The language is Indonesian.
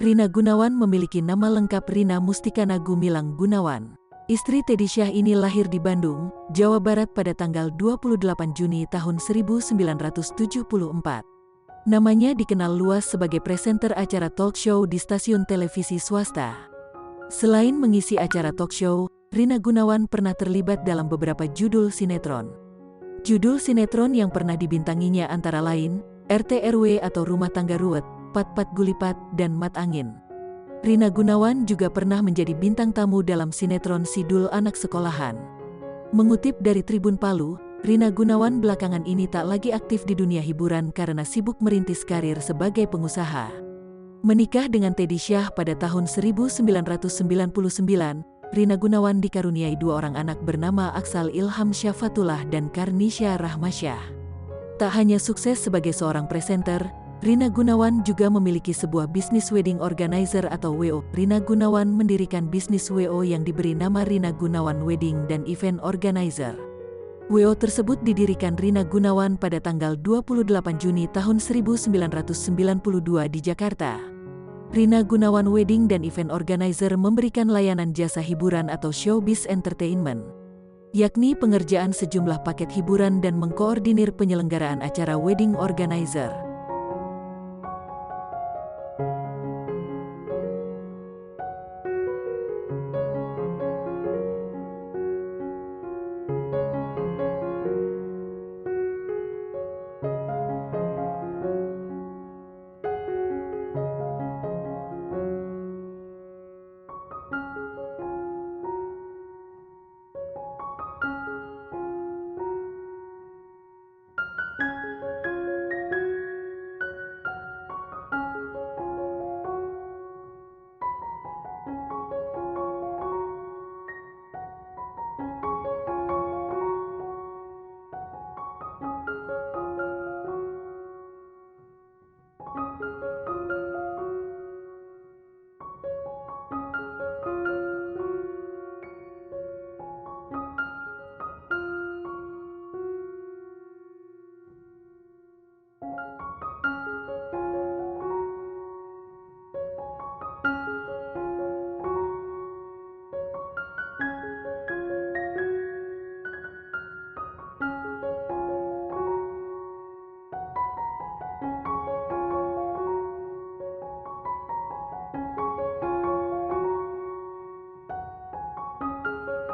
Rina Gunawan memiliki nama lengkap Rina Mustikana Gumilang Gunawan. Istri Teddy Syah ini lahir di Bandung, Jawa Barat pada tanggal 28 Juni tahun 1974. Namanya dikenal luas sebagai presenter acara talk show di stasiun televisi swasta. Selain mengisi acara talk show, Rina Gunawan pernah terlibat dalam beberapa judul sinetron. Judul sinetron yang pernah dibintanginya antara lain, RT RW atau Rumah Tangga Ruwet, Pat-Pat Gulipat, dan Mat Angin. Rina Gunawan juga pernah menjadi bintang tamu dalam sinetron Sidul Anak Sekolahan. Mengutip dari Tribun Palu, Rina Gunawan belakangan ini tak lagi aktif di dunia hiburan karena sibuk merintis karir sebagai pengusaha. Menikah dengan Teddy Syah pada tahun 1999, Rina Gunawan dikaruniai 2 orang anak bernama Aksal Ilham Syafatullah dan Karnisha Rahmasyah. Tak hanya sukses sebagai seorang presenter, Rina Gunawan juga memiliki sebuah bisnis wedding organizer atau WO. Rina Gunawan mendirikan bisnis WO yang diberi nama Rina Gunawan Wedding dan Event Organizer. WO tersebut didirikan Rina Gunawan pada tanggal 28 Juni tahun 1992 di Jakarta. Rina Gunawan Wedding dan Event Organizer memberikan layanan jasa hiburan atau showbiz entertainment, yakni pengerjaan sejumlah paket hiburan dan mengkoordinir penyelenggaraan acara wedding organizer.